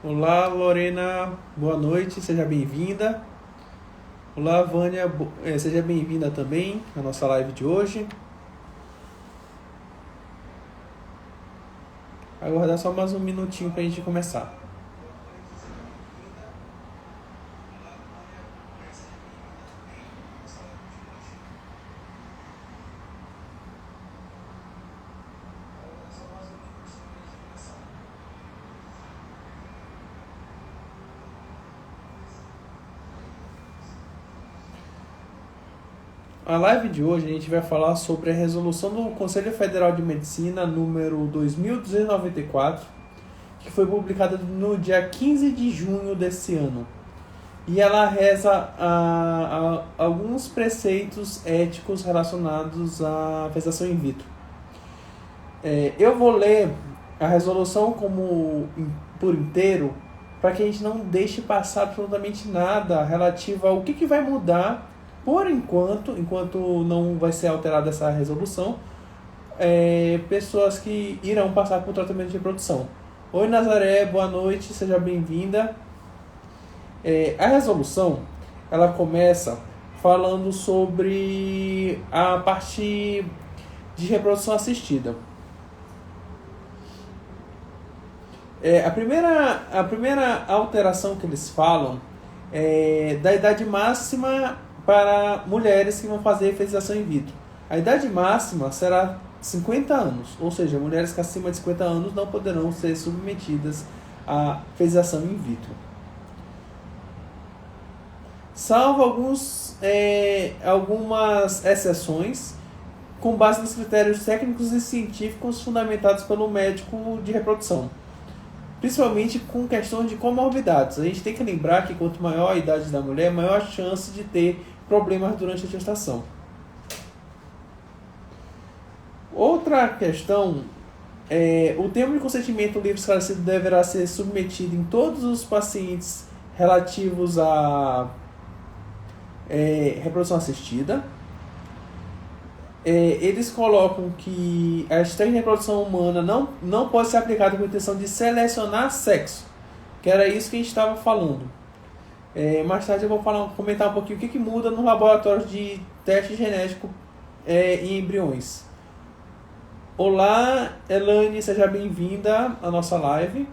Olá, Lorena, boa noite, seja bem-vinda. Olá, Vânia, seja bem-vinda também à nossa live de hoje. Aguardar só mais um minutinho para a gente começar. A live de hoje a gente vai falar sobre a resolução do Conselho Federal de Medicina número 2294, que foi publicada no dia 15 de junho desse ano. E ela reza a alguns preceitos éticos relacionados à gestação in vitro. Eu vou ler a resolução por inteiro para que a gente não deixe passar absolutamente nada relativo ao que vai mudar por enquanto não vai ser alterada essa resolução, pessoas que irão passar por tratamento de reprodução. Oi, Nazaré, boa noite, seja bem-vinda. A resolução, ela começa falando sobre a parte de reprodução assistida. A primeira alteração que eles falam é da idade máxima para mulheres que vão fazer fertilização in vitro. A idade máxima será 50 anos, ou seja, mulheres que acima de 50 anos não poderão ser submetidas à fertilização in vitro. Salvo algumas exceções, com base nos critérios técnicos e científicos fundamentados pelo médico de reprodução, principalmente com questão de comorbidades. A gente tem que lembrar que quanto maior a idade da mulher, maior a chance de ter problemas durante a gestação. Outra questão o termo de consentimento livre esclarecido deverá ser submetido em todos os pacientes relativos à reprodução assistida. Eles colocam que a estratégia de reprodução humana não pode ser aplicada com a intenção de selecionar sexo, que era isso que a gente estava falando. Mais tarde eu vou comentar um pouquinho o que muda no laboratório de teste genético em embriões. Olá, Elane, seja bem-vinda à nossa live.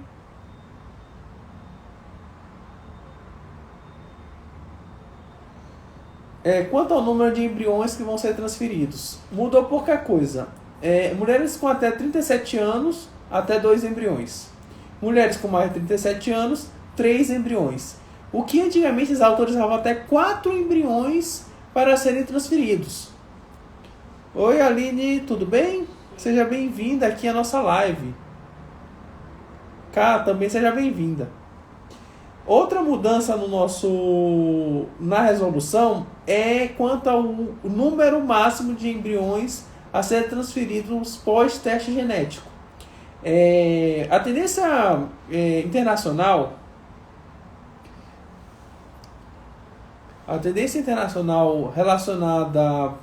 Quanto ao número de embriões que vão ser transferidos, mudou pouca coisa. Mulheres com até 37 anos, até 2 embriões. Mulheres com mais de 37 anos, 3 embriões. O que antigamente eles autorizavam até 4 embriões para serem transferidos. Oi, Aline, tudo bem? Seja bem-vinda aqui à nossa live. Cá, também seja bem-vinda. Outra mudança na resolução é quanto ao número máximo de embriões a ser transferidos pós-teste genético. A tendência internacional relacionada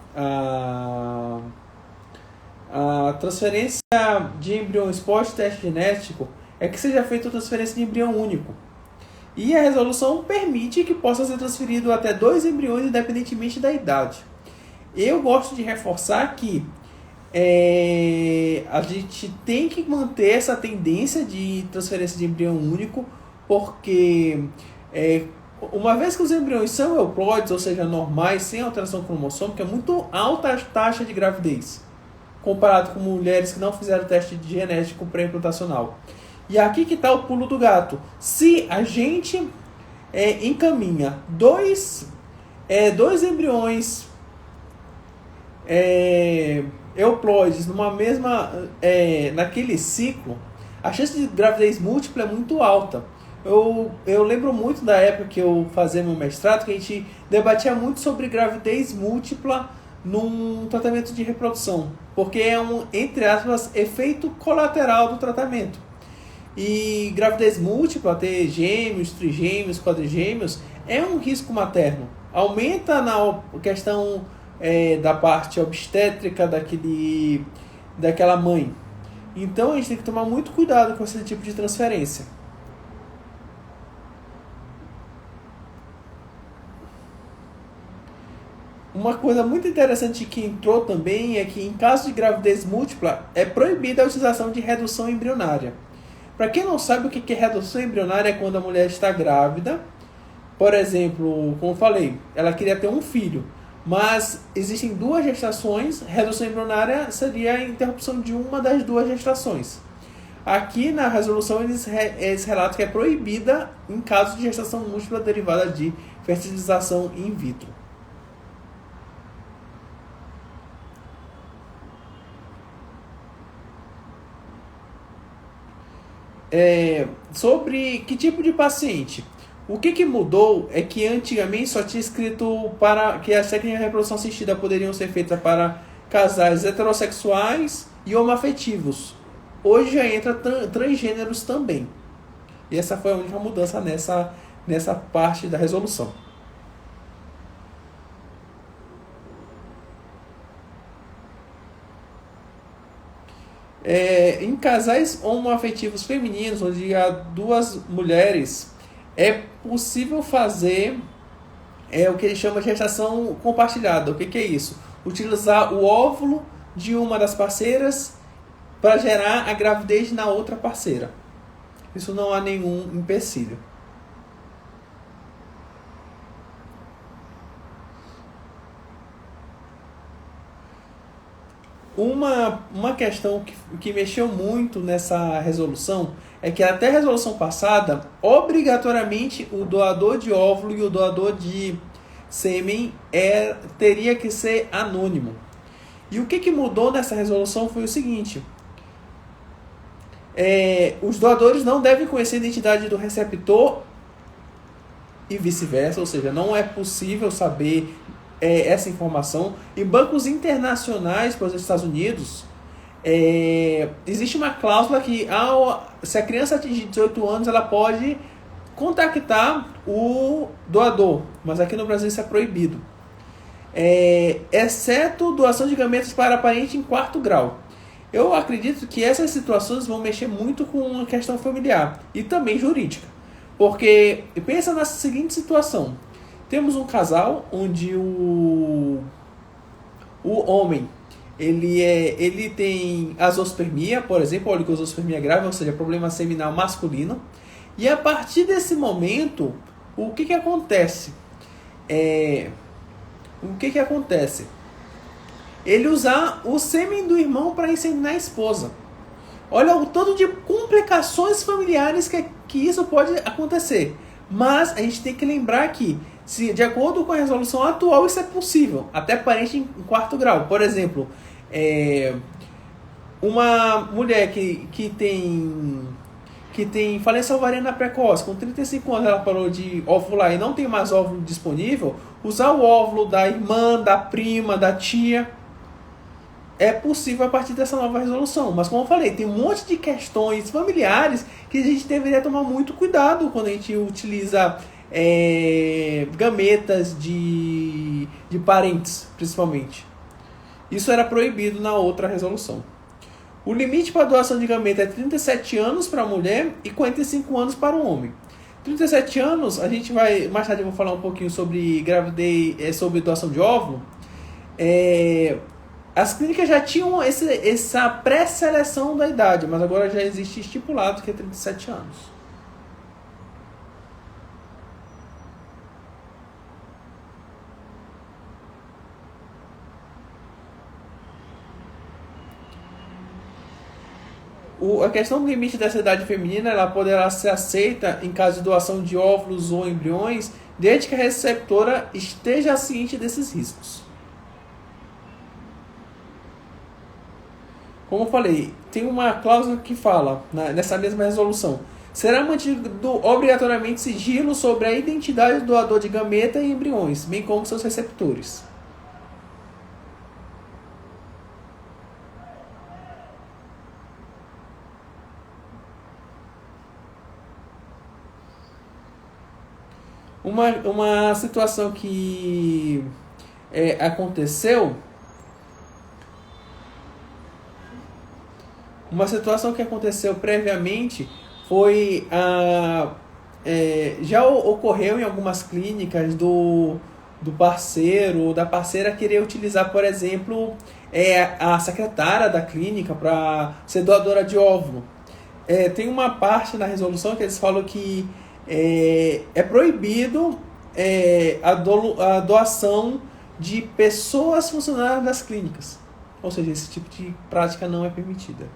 à transferência de embriões pós-teste genético é que seja feita a transferência de embrião único. E a resolução permite que possa ser transferido até 2 embriões independentemente da idade. Eu gosto de reforçar que a gente tem que manter essa tendência de transferência de embrião único, porque uma vez que os embriões são euploides, ou seja, normais, sem alteração cromossômica, é muito alta a taxa de gravidez, comparado com mulheres que não fizeram teste genético pré-implantacional. E aqui que está o pulo do gato. Se a gente encaminha dois embriões euploides naquele ciclo, a chance de gravidez múltipla é muito alta. Eu lembro muito da época que eu fazia meu mestrado, que a gente debatia muito sobre gravidez múltipla num tratamento de reprodução, porque é entre aspas, efeito colateral do tratamento. E gravidez múltipla, ter gêmeos, trigêmeos, quadrigêmeos, é um risco materno. Aumenta na questão da parte obstétrica daquela mãe. Então a gente tem que tomar muito cuidado com esse tipo de transferência. Uma coisa muito interessante que entrou também é que, em caso de gravidez múltipla, é proibida a utilização de redução embrionária. Para quem não sabe o que é redução embrionária, é quando a mulher está grávida. Por exemplo, como eu falei, ela queria ter um filho, mas existem duas gestações. Redução embrionária seria a interrupção de uma das duas gestações. Aqui na resolução eles relatam que é proibida em caso de gestação múltipla derivada de fertilização in vitro. Sobre que tipo de paciente? O que mudou é que antigamente só tinha escrito para que as técnicas de reprodução assistida poderiam ser feitas para casais heterossexuais e homoafetivos. Hoje já entra transgêneros também. E essa foi a única mudança nessa parte da resolução. Em casais homoafetivos femininos, onde há duas mulheres, é possível fazer o que eles chamam de gestação compartilhada. O que é isso? Utilizar o óvulo de uma das parceiras para gerar a gravidez na outra parceira. Isso não há nenhum empecilho. Uma questão que mexeu muito nessa resolução é que até a resolução passada, obrigatoriamente o doador de óvulo e o doador de sêmen teria que ser anônimo. E o que mudou nessa resolução foi o seguinte: os doadores não devem conhecer a identidade do receptor e vice-versa, ou seja, não é possível saber essa informação. Em bancos internacionais, para os Estados Unidos, existe uma cláusula que se a criança atingir 18 anos, ela pode contactar o doador, mas aqui no Brasil isso é proibido, exceto doação de gametas para parente em 4º grau. Eu acredito que essas situações vão mexer muito com a questão familiar e também jurídica, porque pensa na seguinte situação: temos um casal onde o homem ele tem azospermia, por exemplo, oligospermia grave, ou seja, problema seminal masculino. E a partir desse momento, o que acontece? Ele usar o sêmen do irmão para inseminar a esposa. Olha o tanto de complicações familiares que isso pode acontecer. Mas a gente tem que lembrar que, se de acordo com a resolução atual, isso é possível, até parente em 4º grau. Por exemplo, uma mulher que tem falência ovariana precoce, com 35 anos ela parou de ovular e não tem mais óvulo disponível, usar o óvulo da irmã, da prima, da tia, é possível a partir dessa nova resolução. Mas, como eu falei, tem um monte de questões familiares que a gente deveria tomar muito cuidado quando a gente utiliza gametas de parentes, principalmente. Isso era proibido na outra resolução. O limite para doação de gameta é 37 anos para a mulher e 45 anos para o homem. 37 anos, a gente vai, mais tarde eu vou falar um pouquinho sobre gravidez, sobre doação de óvulo. As clínicas já tinham essa pré-seleção da idade, mas agora já existe estipulado que é 37 anos. A questão do limite dessa idade feminina, ela poderá ser aceita em caso de doação de óvulos ou embriões, desde que a receptora esteja ciente desses riscos. Como eu falei, tem uma cláusula que fala, nessa mesma resolução: será mantido obrigatoriamente sigilo sobre a identidade do doador de gameta e embriões, bem como seus receptores. Uma situação que aconteceu. Uma situação que aconteceu previamente foi já ocorreu em algumas clínicas do parceiro ou da parceira querer utilizar, por exemplo, a secretária da clínica para ser doadora de óvulo. Tem uma parte na resolução que eles falam que é proibido a doação de pessoas funcionárias das clínicas. Ou seja, esse tipo de prática não é permitida.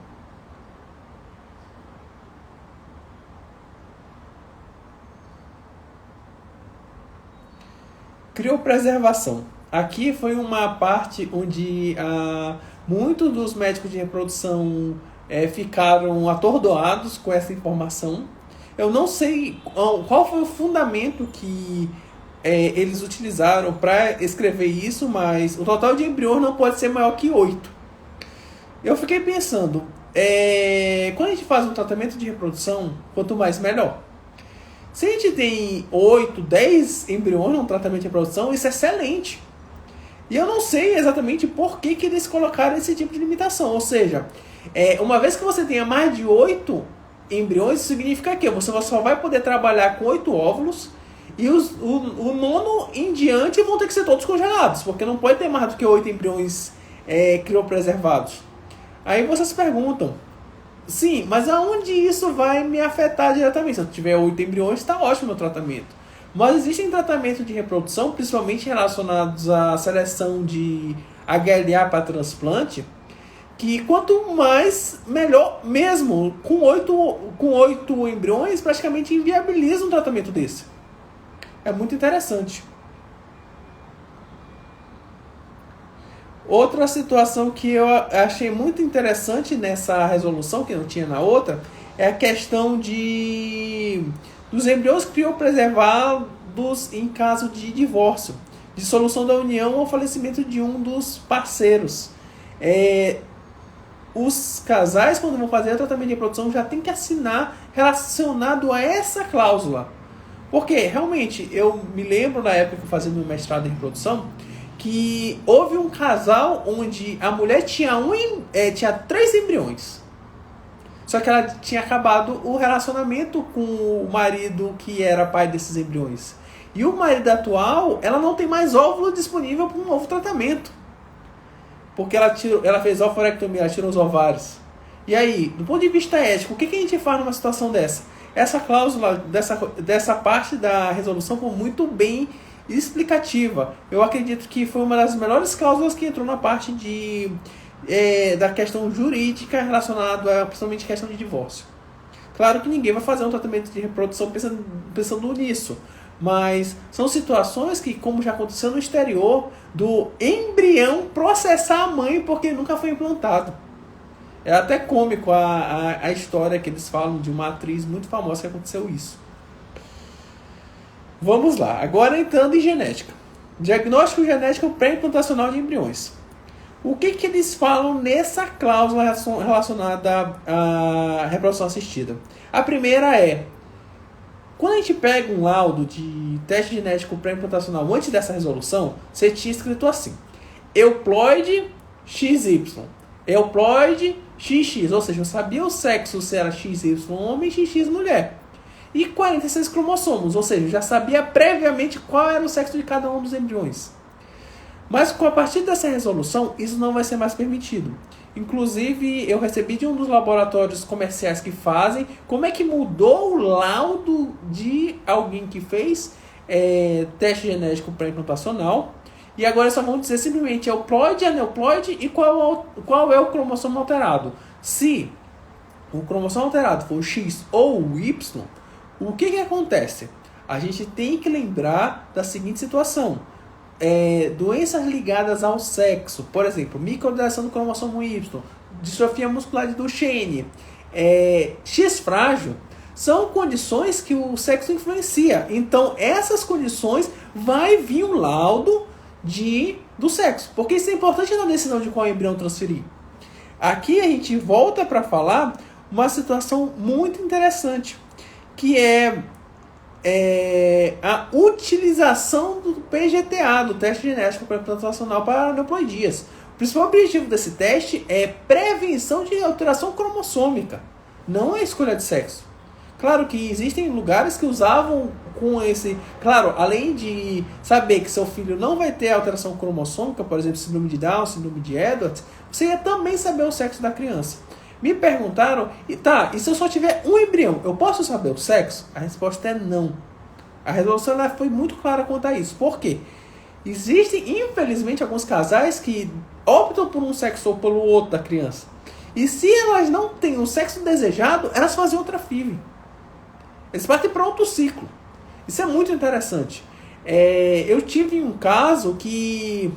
Criopreservação. Aqui foi uma parte onde muitos dos médicos de reprodução ficaram atordoados com essa informação. Eu não sei qual foi o fundamento que eles utilizaram para escrever isso, mas o total de embriões não pode ser maior que 8. Eu fiquei pensando, quando a gente faz um tratamento de reprodução, quanto mais melhor. Se a gente tem 8, 10 embriões num tratamento de reprodução, isso é excelente. E eu não sei exatamente por que eles colocaram esse tipo de limitação. Ou seja, uma vez que você tenha mais de 8 embriões, isso significa que você só vai poder trabalhar com 8 óvulos e o nono em diante vão ter que ser todos congelados, porque não pode ter mais do que 8 embriões criopreservados. Aí vocês perguntam, sim, mas aonde isso vai me afetar diretamente? Se eu tiver 8 embriões, está ótimo o meu tratamento. Mas existem tratamentos de reprodução, principalmente relacionados à seleção de HLA para transplante, que quanto mais, melhor mesmo. Com 8 embriões, praticamente inviabiliza um tratamento desse. É muito interessante. Outra situação que eu achei muito interessante nessa resolução, que não tinha na outra, é a questão dos embriões criopreservados em caso de divórcio, dissolução da união ou falecimento de um dos parceiros. Os casais, quando vão fazer o tratamento de reprodução, já tem que assinar relacionado a essa cláusula. Porque, realmente, eu me lembro na época que eu fazia meu mestrado em reprodução, que houve um casal onde a mulher tinha 3 embriões. Só que ela tinha acabado o relacionamento com o marido que era pai desses embriões. E o marido atual, ela não tem mais óvulo disponível para um novo tratamento. Porque ela fez ovarectomia, ela tirou os ovários. E aí, do ponto de vista ético, o que a gente faz numa situação dessa? Essa cláusula dessa parte da resolução foi muito bem explicativa. Eu acredito que foi uma das melhores cláusulas que entrou na parte da questão jurídica relacionada a principalmente questão de divórcio. Claro que ninguém vai fazer um tratamento de reprodução pensando nisso, mas são situações que, como já aconteceu no exterior, do embrião processar a mãe porque nunca foi implantado. É até cômico a história que eles falam de uma atriz muito famosa que aconteceu isso. Vamos lá, agora entrando em genética. Diagnóstico genético pré-implantacional de embriões. O que eles falam nessa cláusula relacionada à reprodução assistida? A primeira quando a gente pega um laudo de teste genético pré-implantacional antes dessa resolução, você tinha escrito assim: euploide XY, euploide XX, ou seja, eu sabia o sexo se era XY homem e XX mulher. E 46 cromossomos, ou seja, eu já sabia previamente qual era o sexo de cada um dos embriões. Mas a partir dessa resolução, isso não vai ser mais permitido. Inclusive, eu recebi de um dos laboratórios comerciais que fazem como é que mudou o laudo de alguém que fez teste genético pré-implantacional. E agora só vão dizer simplesmente euploide, aneuploide e qual é o cromossomo alterado. Se o cromossomo alterado for o X ou o Y, o que acontece? A gente tem que lembrar da seguinte situação. Doenças ligadas ao sexo, por exemplo, microdeleção do cromossomo Y, distrofia muscular de Duchenne, X frágil, são condições que o sexo influencia. Então, essas condições vai vir um laudo do sexo, porque isso é importante na decisão de qual embrião transferir. Aqui a gente volta para falar uma situação muito interessante, que é a utilização do PGTA, do teste genético pré-implantacional para aneuploidias. O principal objetivo desse teste é prevenção de alteração cromossômica, não a escolha de sexo. Claro que existem lugares que usavam com esse... Claro, além de saber que seu filho não vai ter alteração cromossômica, por exemplo, síndrome de Down, síndrome de Edwards, você ia também saber o sexo da criança. Me perguntaram, e se eu só tiver um embrião, eu posso saber o sexo? A resposta é não. A resolução foi muito clara quanto a isso. Por quê? Existem, infelizmente, alguns casais que optam por um sexo ou pelo outro da criança. E se elas não têm o sexo desejado, elas fazem outra FIV. Eles partem para outro ciclo. Isso é muito interessante. Eu tive um caso que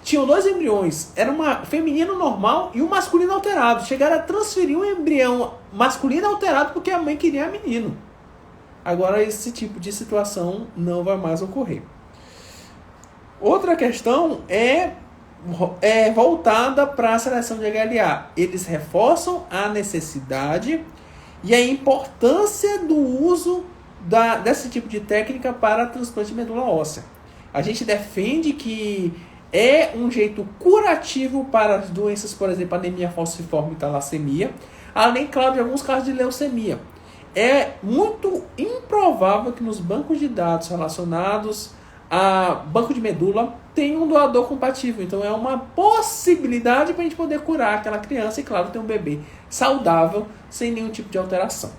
tinham 2 embriões. Era uma feminino normal e um masculino alterado. Chegaram a transferir um embrião masculino alterado porque a mãe queria menino. Agora esse tipo de situação não vai mais ocorrer. Outra questão é voltada para a seleção de HLA. Eles reforçam a necessidade e a importância do uso desse tipo de técnica para transplante de medula óssea. A gente defende que é um jeito curativo para as doenças, por exemplo, anemia falciforme e talassemia, além, claro, de alguns casos de leucemia. É muito improvável que nos bancos de dados relacionados a banco de medula tenha um doador compatível. Então é uma possibilidade para a gente poder curar aquela criança e, claro, ter um bebê saudável sem nenhum tipo de alteração.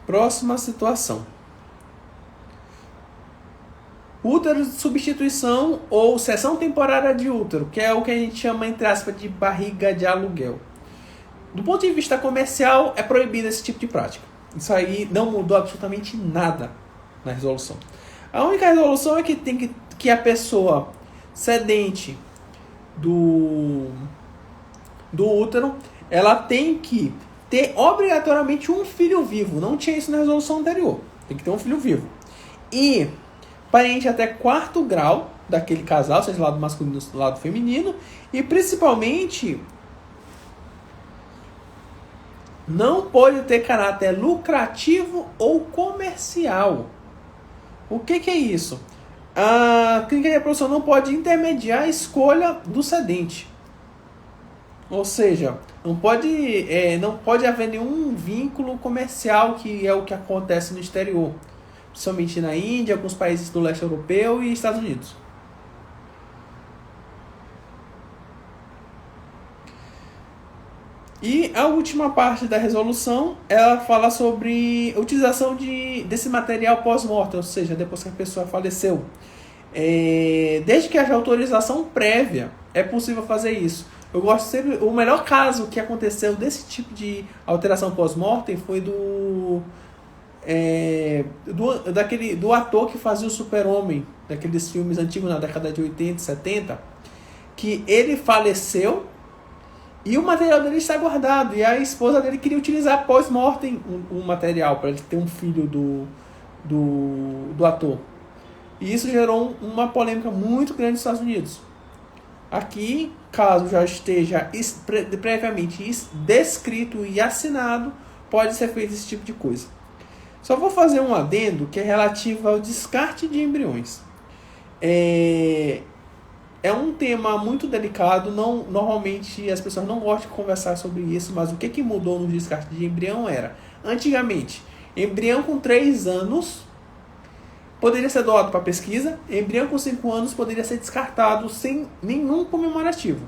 Próxima situação. Útero de substituição ou cessão temporária de útero, que é o que a gente chama, entre aspas, de barriga de aluguel. Do ponto de vista comercial, é proibido esse tipo de prática. Isso aí não mudou absolutamente nada na resolução. A única resolução é que a pessoa cedente do útero, ela tem que ter obrigatoriamente um filho vivo. Não tinha isso na resolução anterior. Tem que ter um filho vivo. E parente até 4º grau daquele casal, seja lado masculino ou lado feminino. E principalmente, não pode ter caráter lucrativo ou comercial. O que é isso? A clínica de reprodução não pode intermediar a escolha do cedente. Ou seja, não pode haver nenhum vínculo comercial, que é o que acontece no exterior. Principalmente na Índia, alguns países do leste europeu e Estados Unidos. E a última parte da resolução, ela fala sobre a utilização desse material pós-mortem, ou seja, depois que a pessoa faleceu. Desde que haja autorização prévia, é possível fazer isso. Eu gosto sempre... O melhor caso que aconteceu desse tipo de alteração pós-mortem foi do ator que fazia o Super-Homem, daqueles filmes antigos na década de 80 e 70, que ele faleceu e o material dele está guardado, e a esposa dele queria utilizar pós-mortem o material para ele ter um filho do ator. E isso gerou uma polêmica muito grande nos Estados Unidos. Aqui, caso já esteja previamente descrito e assinado, pode ser feito esse tipo de coisa. Só vou fazer um adendo que é relativo ao descarte de embriões. É um tema muito delicado, normalmente as pessoas não gostam de conversar sobre isso, mas o que mudou no descarte de embrião era, antigamente, embrião com 3 anos poderia ser doado para pesquisa, embrião com 5 anos poderia ser descartado sem nenhum comemorativo.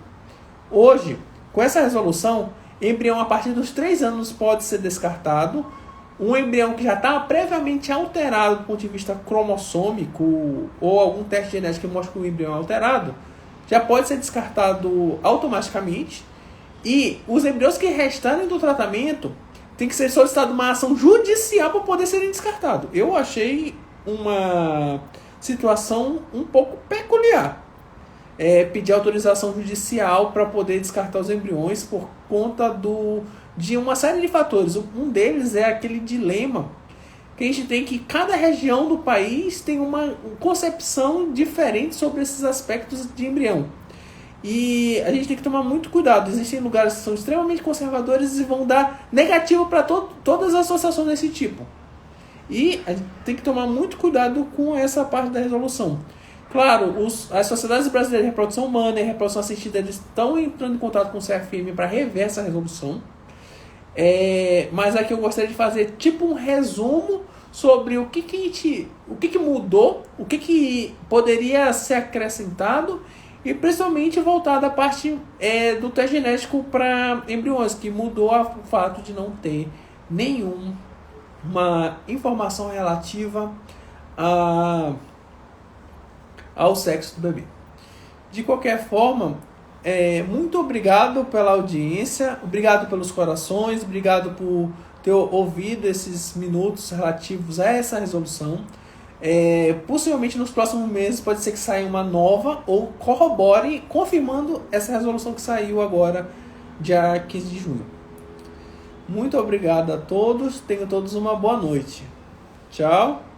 Hoje, com essa resolução, embrião a partir dos 3 anos pode ser descartado. Um embrião que já está previamente alterado do ponto de vista cromossômico ou algum teste genético que mostra que o embrião é alterado, já pode ser descartado automaticamente. E os embriões que restarem do tratamento tem que ser solicitada uma ação judicial para poder serem descartados. Eu achei uma situação um pouco peculiar. Pedir autorização judicial para poder descartar os embriões por conta de uma série de fatores. Um deles é aquele dilema que a gente tem, que cada região do país tem uma concepção diferente sobre esses aspectos de embrião. E a gente tem que tomar muito cuidado. Existem lugares que são extremamente conservadores e vão dar negativo para todas as associações desse tipo. E a gente tem que tomar muito cuidado com essa parte da resolução. Claro, as sociedades brasileiras de reprodução humana e reprodução assistida, eles estão entrando em contato com o CFM para rever essa resolução. Mas aqui eu gostaria de fazer tipo um resumo sobre o que mudou, o que poderia ser acrescentado, e principalmente voltado à parte do teste genético para embriões, que mudou o fato de não ter nenhuma informação relativa ao sexo do bebê. De qualquer forma, muito obrigado pela audiência, obrigado pelos corações, obrigado por ter ouvido esses minutos relativos a essa resolução. Possivelmente nos próximos meses pode ser que saia uma nova ou corrobore, confirmando essa resolução que saiu agora, dia 15 de junho. Muito obrigado a todos, tenham todos uma boa noite. Tchau.